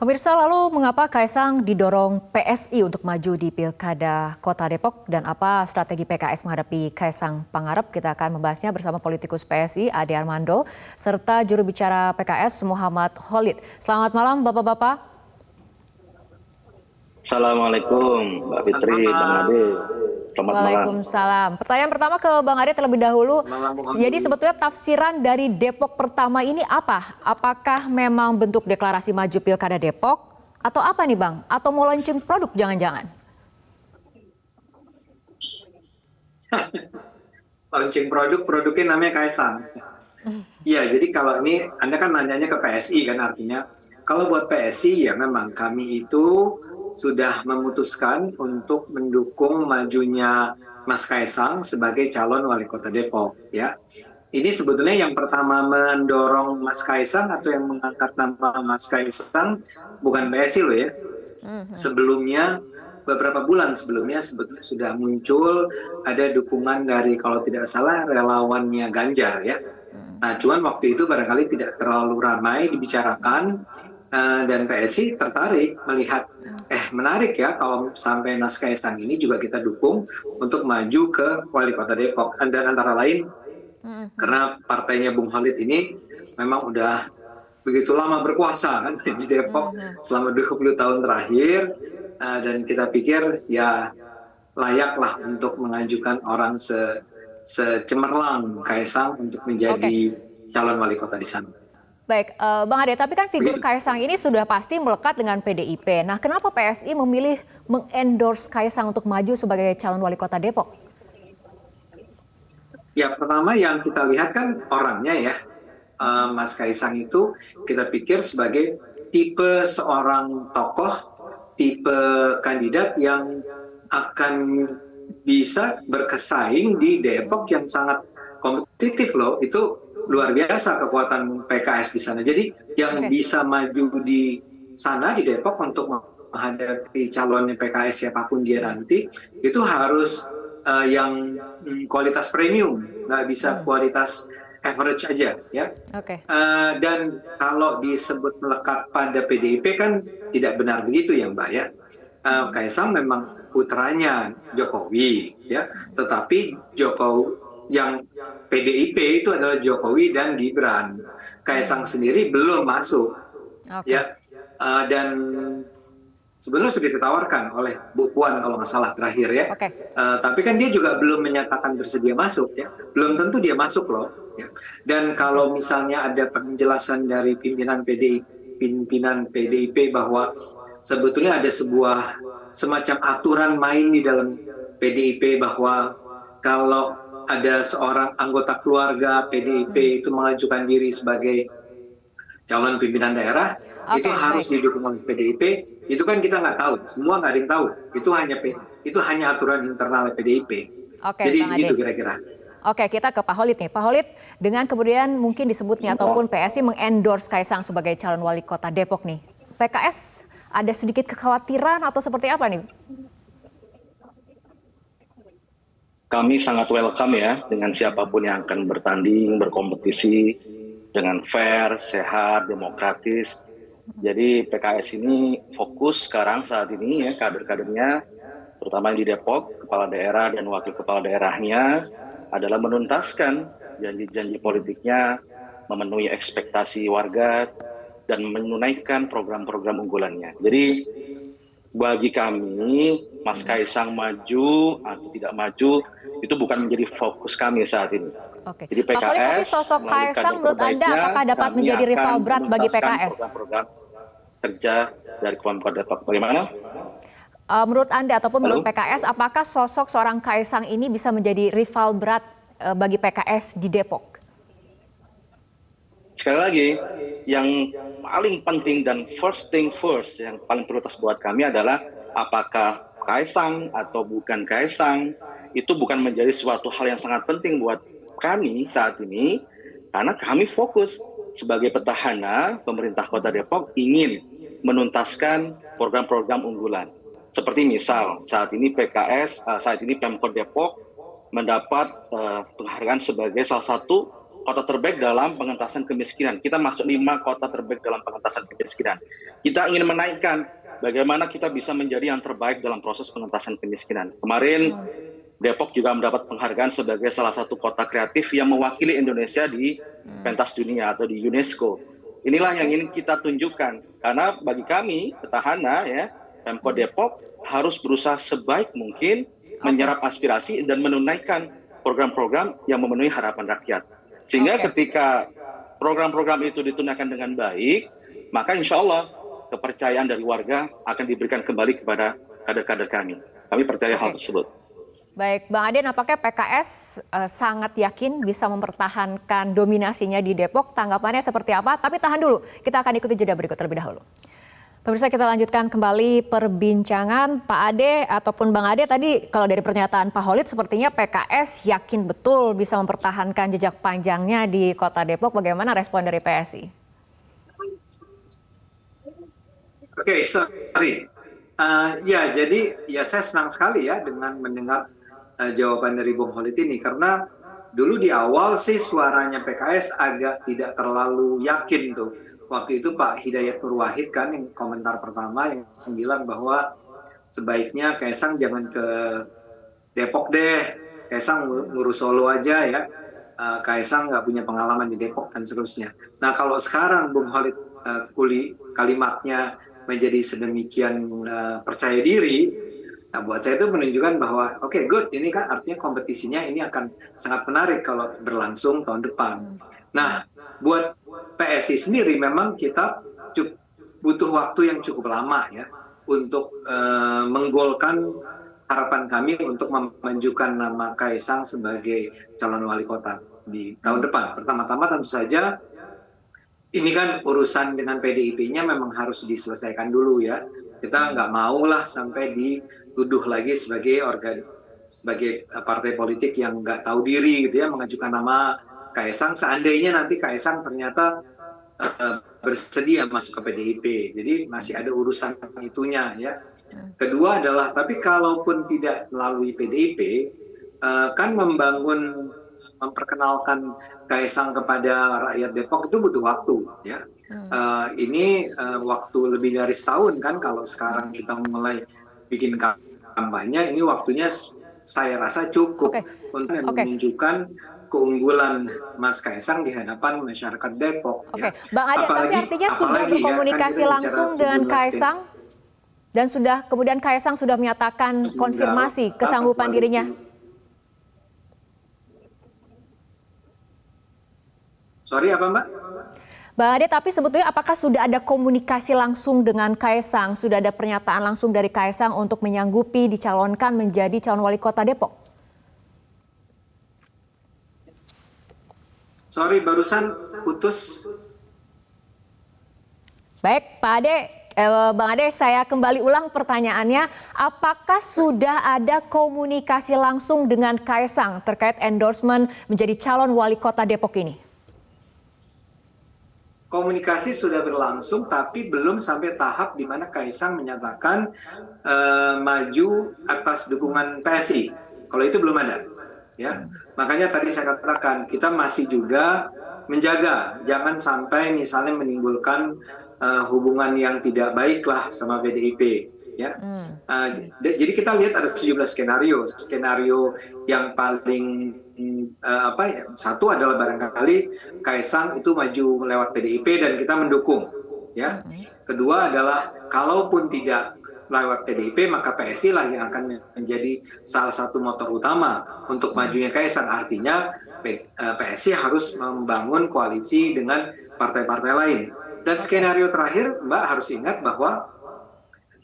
Pemirsa, lalu mengapa Kaisang didorong PSI untuk maju di Pilkada Kota Depok dan apa strategi PKS menghadapi Kaisang Pangarep? Kita akan membahasnya bersama politikus PSI Ade Armando serta juru bicara PKS Muhammad Khalid. Selamat malam Bapak-bapak. Assalamualaikum Mbak Fitri, Bang Ade. Selamat malam. Waalaikumsalam. Pertanyaan pertama ke Bang Ade terlebih dahulu. Jadi sebetulnya tafsiran dari Depok pertama ini apa? Apakah memang bentuk deklarasi maju Pilkada Depok? Atau apa nih Bang? Atau mau launching produk jangan-jangan? Launching produknya namanya Kaisang. Iya, jadi kalau ini Anda kan nanyanya ke PSI kan, artinya kalau buat PSI ya memang kami itu sudah memutuskan untuk mendukung majunya Mas Kaisang sebagai calon wali kota Depok ya. Ini sebetulnya yang pertama mendorong Mas Kaisang atau yang mengangkat nama Mas Kaisang bukan PSI loh ya. Sebelumnya beberapa bulan sebelumnya sebetulnya sudah muncul ada dukungan dari kalau tidak salah relawannya Ganjar ya. Nah, cuman waktu itu barangkali tidak terlalu ramai dibicarakan dan PSI tertarik melihat menarik ya kalau sampai Mas Kaisang ini juga kita dukung untuk maju ke wali kota Depok. Dan antara lain karena partainya Bung Khalid ini memang udah begitu lama berkuasa kan di Depok selama 20 tahun terakhir dan kita pikir ya layaklah untuk mengajukan orang secemerlang Kaisang untuk menjadi calon wali kota di sana. Baik, Bang Ade, tapi kan figur Kaisang ini sudah pasti melekat dengan PDIP. Nah, kenapa PSI memilih mengendorse Kaisang untuk maju sebagai calon wali kota Depok? Ya, pertama yang kita lihat kan orangnya ya. Mas Kaisang itu kita pikir sebagai tipe seorang tokoh, tipe kandidat yang akan bisa bersaing di Depok yang sangat kompetitif loh. Itu luar biasa kekuatan PKS di sana. Jadi yang bisa maju di sana di Depok untuk menghadapi calon PKS siapapun dia nanti itu harus yang kualitas premium, nggak bisa kualitas average aja ya. Dan kalau disebut melekat pada PDIP kan tidak benar begitu ya Mbak ya. Kaisang memang putranya Jokowi ya, tetapi Jokowi yang PDIP itu adalah Jokowi dan Gibran. Kaisang sendiri belum masuk ya, dan sebenarnya sudah ditawarkan oleh Bu Puan kalau nggak salah terakhir ya. Tapi kan dia juga belum menyatakan bersedia masuk ya. Belum tentu dia masuk loh. Ya. Dan kalau misalnya ada penjelasan dari pimpinan PDIP bahwa sebetulnya ada sebuah semacam aturan main di dalam PDIP bahwa kalau ada seorang anggota keluarga PDIP itu mengajukan diri sebagai calon pimpinan daerah, itu harus didukung oleh PDIP. Itu kan kita nggak tahu, semua nggak ada yang tahu. Itu hanya aturan internal PDIP. Jadi itu kira-kira. Oke, kita ke Pak Khalid nih. Pak Khalid, dengan kemudian mungkin disebutnya ataupun PSI mengendorse Kaisang sebagai calon wali kota Depok nih, PKS ada sedikit kekhawatiran atau seperti apa nih? Kami sangat welcome ya dengan siapapun yang akan bertanding, berkompetisi dengan fair, sehat, demokratis. Jadi PKS ini fokus sekarang saat ini ya kader-kadernya, terutama di Depok, kepala daerah dan wakil kepala daerahnya adalah menuntaskan janji-janji politiknya, memenuhi ekspektasi warga, dan menunaikan program-program unggulannya. Jadi bagi kami, Mas Kaisang maju atau tidak maju, itu bukan menjadi fokus kami saat ini. Jadi PKS, Pak Khalid, tapi sosok Kaisang menurut Anda apakah dapat menjadi rival berat bagi PKS? Program-program kerja dari Kepala Depok. Bagaimana? Menurut Anda ataupun menurut PKS, apakah sosok seorang Kaisang ini bisa menjadi rival berat bagi PKS di Depok? Sekali lagi, yang paling penting dan first thing first, yang paling prioritas buat kami adalah apakah Kaisang atau bukan Kaisang, itu bukan menjadi suatu hal yang sangat penting buat kami saat ini, karena kami fokus sebagai petahana pemerintah Kota Depok ingin menuntaskan program-program unggulan. Seperti misal saat ini PKS, saat ini Pemkot Depok mendapat penghargaan sebagai salah satu kota terbaik dalam pengentasan kemiskinan. Kita masuk 5 kota terbaik dalam pengentasan kemiskinan. Kita ingin menaikkan bagaimana kita bisa menjadi yang terbaik dalam proses pengentasan kemiskinan. Kemarin Depok juga mendapat penghargaan sebagai salah satu kota kreatif yang mewakili Indonesia di pentas dunia atau di UNESCO. Inilah yang ingin kita tunjukkan. Karena bagi kami, petahana, ya, Pemkot Depok harus berusaha sebaik mungkin menyerap aspirasi dan menunaikan program-program yang memenuhi harapan rakyat. Sehingga ketika program-program itu ditunaikan dengan baik, maka insya Allah kepercayaan dari warga akan diberikan kembali kepada kader-kader kami. Kami percaya hal tersebut. Baik, Bang Ade, nampaknya PKS sangat yakin bisa mempertahankan dominasinya di Depok. Tanggapannya seperti apa? Tapi tahan dulu, kita akan ikuti jeda berikut terlebih dahulu. Pemirsa, kita lanjutkan kembali perbincangan Pak Ade ataupun Bang Ade. Tadi kalau dari pernyataan Pak Khalid sepertinya PKS yakin betul bisa mempertahankan jejak panjangnya di Kota Depok. Bagaimana respon dari PSI? Oke, sorry. Ya, jadi ya saya senang sekali ya dengan mendengar jawaban dari Bung Khalid ini, karena dulu di awal sih suaranya PKS agak tidak terlalu yakin tuh. Waktu itu Pak Hidayat Nur Wahid kan yang komentar pertama yang bilang bahwa sebaiknya Kaisang jangan ke Depok deh, Kaisang ngurus Solo aja ya, Kaisang nggak punya pengalaman di Depok dan seterusnya. Nah kalau sekarang Bung Khalid kalimatnya menjadi sedemikian percaya diri, nah buat saya itu menunjukkan bahwa oke, good, ini kan artinya kompetisinya ini akan sangat menarik kalau berlangsung tahun depan. Nah buat PSI sendiri memang kita butuh waktu yang cukup lama ya untuk menggolkan harapan kami untuk memajukan nama Kaisang sebagai calon wali kota di tahun depan. Pertama-tama tentu saja ini kan urusan dengan PDIP-nya memang harus diselesaikan dulu ya. Kita nggak mau lah sampai dituduh lagi sebagai partai politik yang nggak tahu diri gitu ya, mengajukan nama Kaisang. Seandainya nanti Kaisang ternyata bersedia masuk ke PDIP, jadi masih ada urusan itunya ya. Kedua adalah, tapi kalaupun tidak melalui PDIP, kan memperkenalkan Kaisang kepada rakyat Depok itu butuh waktu ya. Ini waktu lebih dari setahun kan, kalau sekarang kita mulai bikin kampanye, ini waktunya saya rasa cukup untuk menunjukkan keunggulan Mas Kaisang di hadapan masyarakat Depok. Ya. Bang Ade, tapi artinya sudah berkomunikasi ya, kan langsung dengan Kaisang dan kemudian Kaisang sudah menyatakan konfirmasi kesanggupan dirinya. Sorry, apa Mbak? Bang Ade, tapi sebetulnya apakah sudah ada komunikasi langsung dengan Kaisang? Sudah ada pernyataan langsung dari Kaisang untuk menyanggupi dicalonkan menjadi calon wali kota Depok? Sorry, barusan putus. Baik, Pak Ade, Bang Ade, saya kembali ulang pertanyaannya. Apakah sudah ada komunikasi langsung dengan Kaisang terkait endorsement menjadi calon wali kota Depok ini? Komunikasi sudah berlangsung, tapi belum sampai tahap di mana Kaisang menyatakan maju atas dukungan PSI. Kalau itu belum ada, ya. Makanya tadi saya katakan kita masih juga menjaga, jangan sampai misalnya menimbulkan hubungan yang tidak baik lah sama PDIP, ya. Jadi kita lihat ada 17 skenario yang paling satu adalah barangkali Kaisang itu maju lewat PDIP dan kita mendukung, ya. Kedua adalah kalaupun tidak lewat PDIP, maka PSI lah yang akan menjadi salah satu motor utama untuk majunya Kaisang. Artinya PSI harus membangun koalisi dengan partai-partai lain. Dan skenario terakhir, Mbak harus ingat bahwa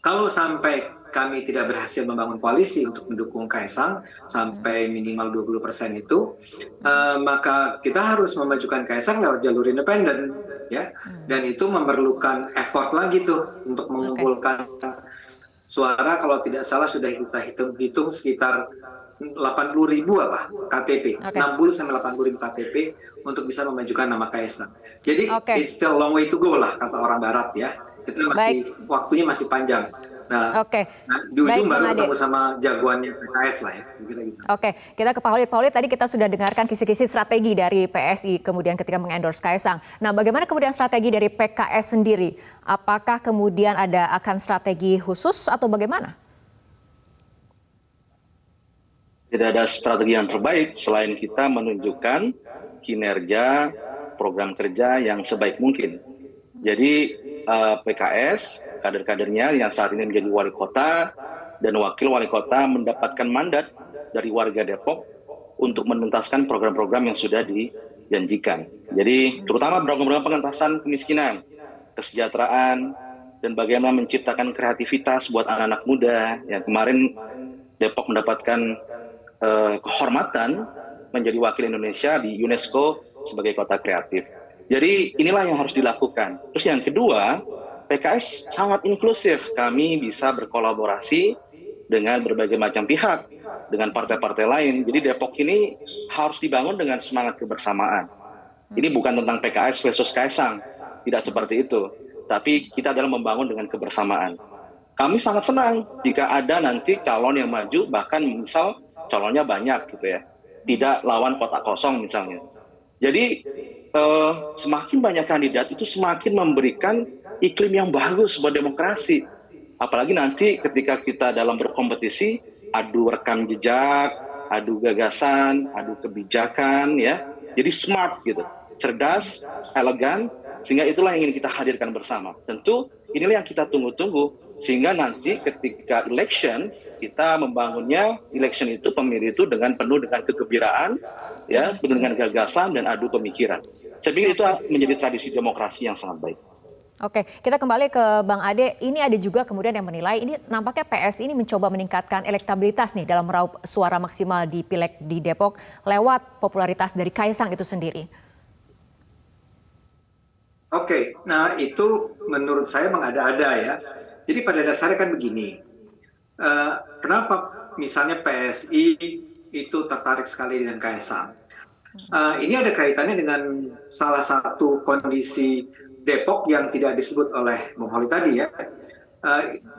kalau sampai kami tidak berhasil membangun koalisi untuk mendukung Kaisang sampai minimal 20% itu, maka kita harus memajukan Kaisang lewat jalur independen, ya. Dan itu memerlukan effort lagi tuh untuk mengumpulkan suara. Kalau tidak salah sudah kita hitung sekitar 80.000 KTP, 60 sampai 80.000 KTP untuk bisa memajukan nama Kaisang. Jadi it's still a long way to go lah kata orang Barat ya. Itu waktunya masih panjang. Nah, Oke, di ujung baik Bang baru Ade. ketemu sama jagoannya PKS lah ya. Kira-kira gitu. Oke, kita ke Pak Holid. Pak Holid, tadi kita sudah dengarkan kisi-kisi strategi dari PSI kemudian ketika mengendorse Kaisang. Nah, bagaimana kemudian strategi dari PKS sendiri? Apakah kemudian akan strategi khusus atau bagaimana? Tidak ada strategi yang terbaik selain kita menunjukkan kinerja program kerja yang sebaik mungkin. Jadi PKS, kader-kadernya yang saat ini menjadi wali kota dan wakil wali kota mendapatkan mandat dari warga Depok untuk menuntaskan program-program yang sudah dijanjikan. Jadi terutama program-program pengentasan kemiskinan, kesejahteraan, dan bagaimana menciptakan kreativitas buat anak-anak muda. Yang kemarin Depok mendapatkan kehormatan menjadi wakil Indonesia di UNESCO sebagai kota kreatif. Jadi inilah yang harus dilakukan. Terus yang kedua, PKS sangat inklusif. Kami bisa berkolaborasi dengan berbagai macam pihak, dengan partai-partai lain. Jadi Depok ini harus dibangun dengan semangat kebersamaan. Ini bukan tentang PKS versus Kaisang, tidak seperti itu. Tapi kita adalah membangun dengan kebersamaan. Kami sangat senang jika ada nanti calon yang maju, bahkan misal calonnya banyak gitu ya. Tidak lawan kotak kosong misalnya. Jadi semakin banyak kandidat itu semakin memberikan iklim yang bagus buat demokrasi. Apalagi nanti ketika kita dalam berkompetisi, adu rekam jejak, adu gagasan, adu kebijakan ya. Jadi smart gitu, cerdas, elegan, sehingga itulah yang ingin kita hadirkan bersama. Tentu inilah yang kita tunggu-tunggu, sehingga nanti ketika election kita membangunnya, election itu pemilih itu dengan penuh dengan kegembiraan, ya, penuh dengan gagasan dan adu pemikiran. Saya pikir itu menjadi tradisi demokrasi yang sangat baik. Oke, kita kembali ke Bang Ade. Ini ada juga kemudian yang menilai ini nampaknya PSI ini mencoba meningkatkan elektabilitas nih dalam meraup suara maksimal di Pileg di Depok lewat popularitas dari Kaisang itu sendiri. Oke, nah itu menurut saya mengada-ada ya. Jadi pada dasarnya kan begini, kenapa misalnya PSI itu tertarik sekali dengan Kaisang? Ini ada kaitannya dengan salah satu kondisi Depok yang tidak disebut oleh Bung Holid tadi ya.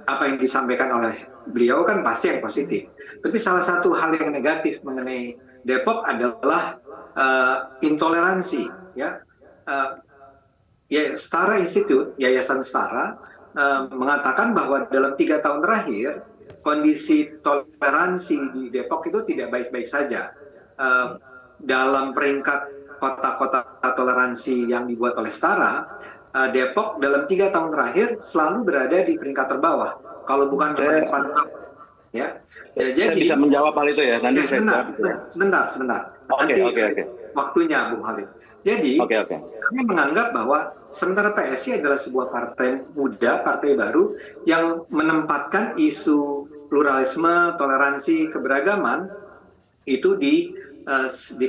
Apa yang disampaikan oleh beliau kan pasti yang positif. Tapi salah satu hal yang negatif mengenai Depok adalah intoleransi ya. Setara Institute, Yayasan Setara, mengatakan bahwa dalam 3 tahun terakhir kondisi toleransi di Depok itu tidak baik-baik saja. Dalam peringkat kota-kota toleransi yang dibuat oleh Setara, Depok dalam 3 tahun terakhir selalu berada di peringkat terbawah. Kalau bukan depan, ya. Saya bisa menjawab hal itu ya. Nanti sebentar. Nanti waktunya, Bung Holid. Jadi kami menganggap bahwa sementara PSI adalah sebuah partai muda, partai baru yang menempatkan isu pluralisme, toleransi, keberagaman itu di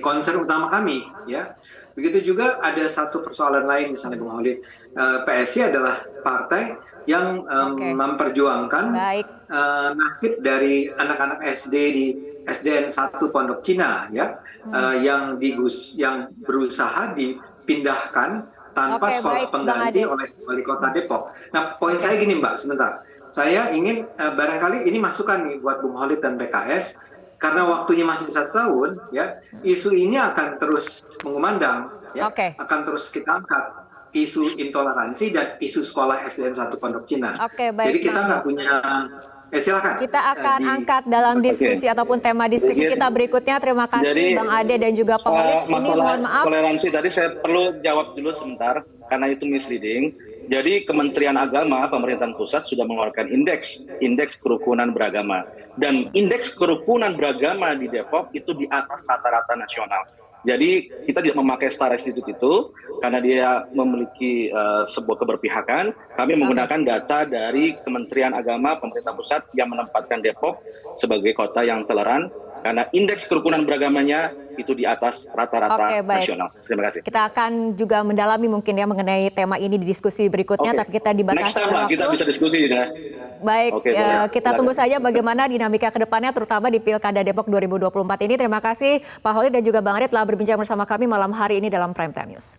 concern utama kami, ya. Begitu juga ada satu persoalan lain misalnya Bung Holid, PSI adalah partai yang memperjuangkan nasib dari anak-anak SD di SDN 1 Pondok Cina, ya, yang berusaha dipindahkan tanpa sekolah pengganti oleh wali kota Depok. Nah, poin saya gini Mbak, sebentar. Saya ingin barangkali ini masukan nih buat Bung Holid dan PKS. Karena waktunya masih 1 tahun, ya, isu ini akan terus mengumandang, ya, akan terus kita angkat isu intoleransi dan isu sekolah SDN 1 Pondok Cina. Jadi kita nggak punya, silakan. Kita akan angkat dalam diskusi ataupun tema diskusi kita berikutnya. Terima kasih Bang Ade dan juga Pak Holid. Ini mohon maaf. Toleransi tadi saya perlu jawab dulu sebentar karena itu misleading. Jadi Kementerian Agama, pemerintahan pusat sudah mengeluarkan indeks kerukunan beragama. Dan indeks kerukunan beragama di Depok itu di atas rata-rata nasional. Jadi kita tidak memakai Setara Institute itu karena dia memiliki sebuah keberpihakan. Kami menggunakan data dari Kementerian Agama, pemerintah pusat yang menempatkan Depok sebagai kota yang toleran. Karena indeks kerukunan beragamanya itu di atas rata-rata nasional. Terima kasih. Kita akan juga mendalami mungkin ya mengenai tema ini di diskusi berikutnya, tapi kita dibatasi waktu. Kita bisa diskusi ya. Baik, kita tunggu saja bagaimana dinamika ke depannya terutama di Pilkada Depok 2024 ini. Terima kasih Pak Holid dan juga Bang Ade telah berbincang bersama kami malam hari ini dalam Prime Time News.